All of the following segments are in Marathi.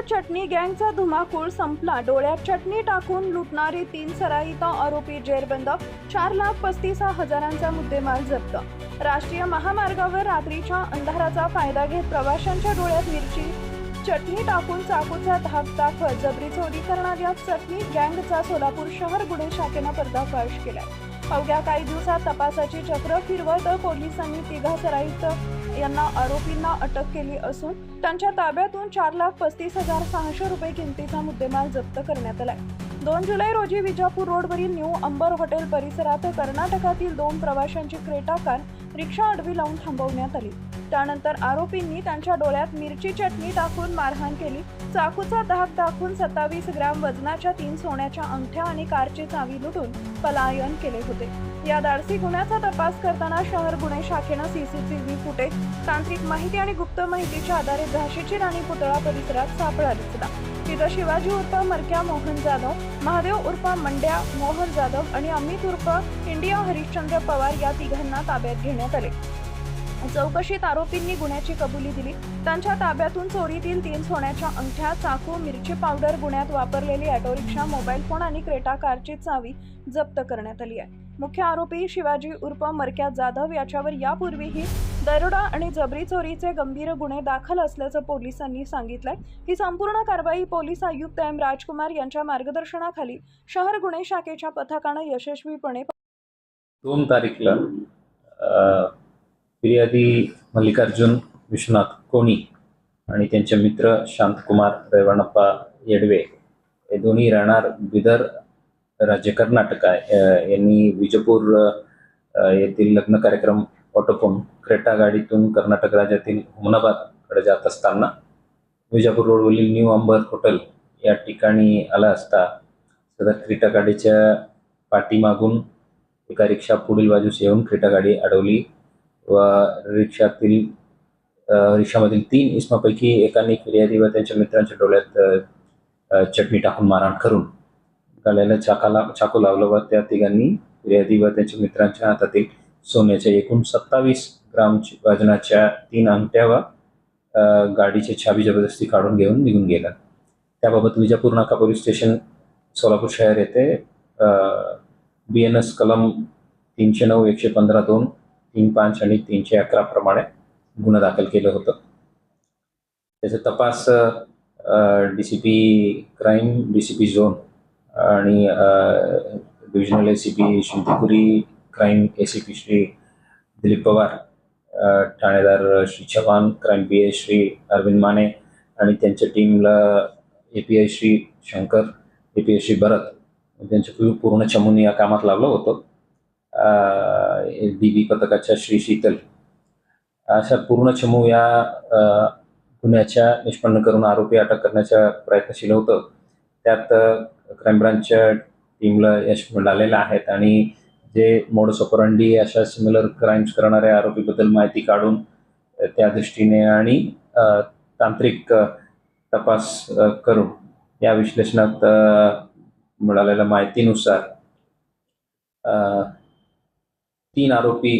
चटणी गँगचा धुमाकूळ संपला। डोळ्यात चटणी टाकून लुटणारे 3 सराईत आरोपी जेरबंद। 4,35,000चा मुद्देमाल जप्त। राष्ट्रीय महामार्गावर रात्रीच्या अंधाराचा फायदा घेत प्रवाशांच्या डोळ्यात मिरची चटणी टाकून चाकूचा धाक दाखवत जबरी चोरी करणाऱ्या चटणी गँगचा सोलापूर शहर गुन्हे शाखेनं पर्दाफाश केलाय। अवघ्या काही दिवसात तपासाची चक्र फिरवत पोलिसांनी 3 सराईत आरोपींना अटक केली असून त्यांच्या ताब्यातून 4,35,600 रुपये किमतीचा मुद्देमाल जप्त करण्यात आलाय। 2 जुलै रोजी विजापूर रोडवरील न्यू अंबर हॉटेल परिसरात कर्नाटकातील 2 प्रवाशांची क्रेटा कार रिक्षा आडवी लावून थांबवण्यात आली। त्यानंतर आरोपींनी त्यांच्या डोळ्यात मिरची चटणी टाकून मारहाण केली। चाकूचा धाक दाखवून 27 ग्रॅम वजनाच्या 3 सोन्याच्या अंगठ्या आणि कारची चावी लुटून पलायन केले होते। या धाडसी गुन्ह्याचा तपास करताना शहर गुन्हे शाखेनं सीसीटीव्ही फुटेज, तांत्रिक माहिती आणि गुप्त माहितीच्या आधारे झाशीची राणी पुतळा परिसरात सापळा रचला। तिथं शिवाजी उर्फ मरक्या मोहन जाधव, महादेव उर्फ मंड्या मोहन जाधव आणि अमित उर्फ इंडिया हरिश्चंद्र पवार या तिघांना ताब्यात घेण्यात आले। चौकशीत आरोपींनी गुन्ह्याची कबुली दिली। त्यांच्या ताब्यातून चोरीतील 3 सोन्याच्या अंगठ्या, चाकू, मिरची पावडर, गुन्ह्यात वापरलेली ऑटो रिक्षा, मोबाईल फोन आणि क्रेटा कारची चावी जप्त करण्यात आली आहे। मुख्य आरोपी शिवाजी उर्फ मरक्या जाधव याच्यावर यापूर्वीही दरोडा आणि जबरी चोरीचे गंभीर गुन्हे दाखल असल्याचं पोलिसांनी सांगितलंय। ही संपूर्ण कारवाई पोलीस आयुक्त एम राजकुमार यांच्या मार्गदर्शनाखाली शहर गुन्हे शाखेच्या पथकानं यशस्वीपणे 2 तारीखला फिर्यादी मल्लिकार्जुन विश्वनाथ कोणी आणि त्यांचे मित्र शांतकुमार रेवणप्पा येडवे हे दोन्ही राहणार बिदर, राज्य कर्नाटक यांनी विजापूर येथील लग्न कार्यक्रम आटोपून क्रेटा गाडीतून कर्नाटक राज्यातील हुमनाबादकडे जात असताना विजापूर रोडवरील न्यू अंबर हॉटेल या ठिकाणी आला असता सदर क्रेटा गाडीच्या पाठीमागून एका रिक्षा पुढील बाजूस येऊन क्रेटा गाडी अडवली व रिक्षामधील 3 इसमापैकी एकाने फिर्यादी व त्यांच्या मित्रांच्या डोळ्यात चटणी टाकून मारहाण करून गळ्याला चाकू लावला व त्या तिघांनी फिर्यादी व त्यांच्या मित्रांच्या हातातील सोन्याच्या एकूण 27 ग्राम वजनाच्या 3 अंगठ्या व गाडीची चावी जबरदस्ती काढून घेऊन निघून गेला। त्याबाबत विजापूर नाका पोलीस स्टेशन सोलापूर शहर येथे BNS कलम 309, 115(2), 35 आणि 311 प्रमाणे गुन्हा दाखल केलं होतं। त्याचा तपास DCP क्राईम, DCP झोन आणि divisional ACP Shindepuri crime, ACP Shri Dilip Pawar, ठाणेदार श्री चव्हाण, क्राईम PI श्री अरविंद माने आणि त्यांच्या टीमला API श्री शंकर, API श्री भरत त्यांच्या पूर्ण चमून या कामात लावलं होतं। DB पथकाच्या श्री शीतल अशा पूर्ण चमू या गुन्ह्याच्या निष्पन्न करून आरोपी अटक करण्याचा प्रयत्नशील होतं। त्यात क्राईम ब्रांचच्या टीमला यश मिळालेलं आहे आणि जे मोडस ऑपरंडी अशा सिमिलर क्राईम्स करणाऱ्या आरोपीबद्दल माहिती काढून त्या दृष्टीने आणि तांत्रिक तपास करून या विश्लेषणात मिळालेल्या माहितीनुसार 3 आरोपी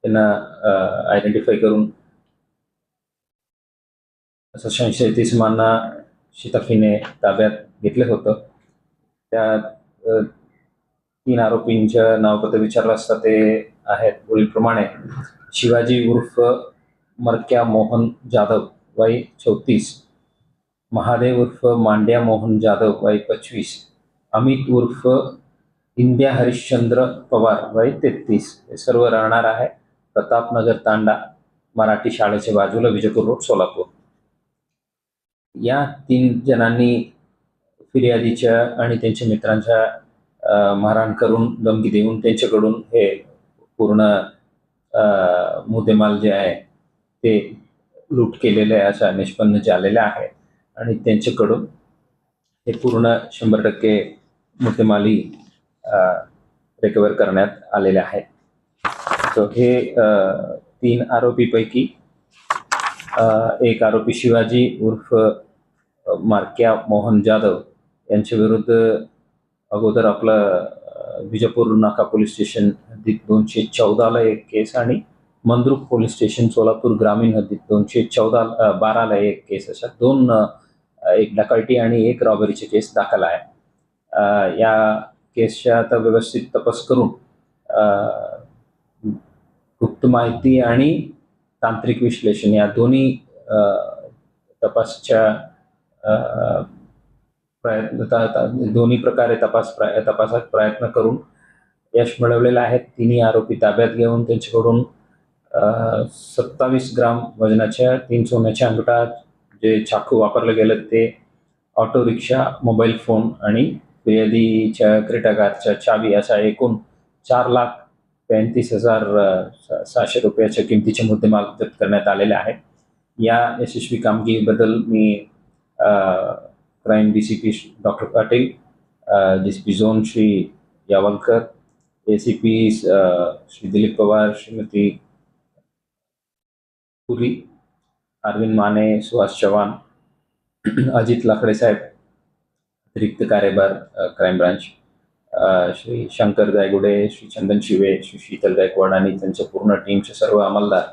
यांना आयडेंटिफाय करून संशयित इसमांना शिताफीने ताब्यात घेतले होतं। त्या 3 आरोपींच्या नावपत्र विचारलं असता ते आहेत पुढीलप्रमाणे: शिवाजी उर्फ मरक्या मोहन जाधव वय 34, महादेव उर्फ मांड्या मोहन जाधव वय 25, अमित उर्फ इंडिया हरिश्चंद्र पवार वय 33, हे सर्व राहणार आहे प्रतापनगर तांडा, मराठी शाळेच्या बाजूला, विजापूर रोड, सोलापूर। या 3 जणांनी फिर्यादीच्या आणि त्यांच्या मित्रांच्या मारहाण करून धमकी देऊन त्यांच्याकडून हे पूर्ण मुद्देमाल जे आहे ते लूट केलेले अशा निष्पन्न झालेले आहे आणि त्यांच्याकडून हे पूर्ण 100% मुद्देमाली रिकवर करण्यात आलेले आहेत। तो हे 3 आरोपीपैकी एक आरोपी शिवाजी उर्फ मारक्या मोहन जाधव यांच्या विरुद्ध अगोदर आपलं विजापूर नाका पोलीस स्टेशन हद्दीत 214ला एक केस आणि मंद्रुप पोलीस स्टेशन सोलापूर ग्रामीण हद्दीत 212ला एक केस, अशा 2 एक डकॅटी आणि एक रॉबरीचे केस दाखल आहे. या केसच्या आता व्यवस्थित तपास करून गुप्त माहिती आणि तांत्रिक विश्लेषण या दोन्ही तपासच्या दोन्ही प्रकारे तपासात प्रयत्न करून यश मिळवलेलं आहे. तिन्ही आरोपी ताब्यात घेऊन त्यांच्याकडून 27 ग्राम वजनाच्या 3 सोन्याच्या अंगठा, जे चाकू वापरलं गेलं ते, ऑटो रिक्षा, मोबाईल फोन आणि फिर्यादीच्या क्रेटाकारच्या चावी अशा एकूण 4,35,600 रुपयाच्या किमतीचे मुद्देमाल जप्त करण्यात आलेले आहे. या यशस्वी कामगिरीबद्दल मी crime DCP doctor Patil, DCP zone Shri Yavalkar, ACP Shri Dilip Pawar, Shrimati Puri, Arvind Mane, Suhas Chavan, Ajit Lakde saheb, अतिरिक्त कार्यभार क्राईम ब्रांच, श्री शंकर गायगुडे, श्री चंदन शिवे, श्री शीतल गायकवाड आणि त्यांच्या पूर्ण टीमचे सर्व अंमलदार,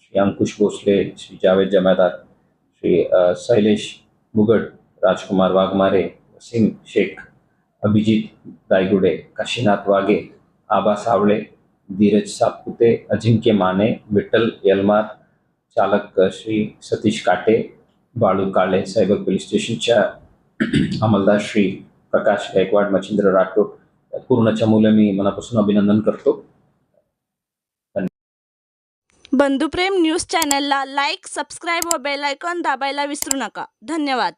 श्री अंकुश भोसले, श्री जावेद जमादार, श्री शैलेश मुगट, राजकुमार वाघमारे, वसीम शेख, अभिजित दायगुडे, काशीनाथ वाघे, आबा सावळे, धीरज सातपुते, अजिंक्य माने, विठ्ठल यलमार, चालक श्री सतीश काटे, बाळू काळे, सायबर पोलीस स्टेशनच्या अंमलदार श्री प्रकाश गायकवाड, मच्छिंद्र राठोड, पूर्ण चमूला मी मनापासून अभिनंदन करतो. बंधुप्रेम न्यूज चॅनलला लाईक, सबस्क्राईब व बेल आयकॉन दाबायला विसरू नका. धन्यवाद.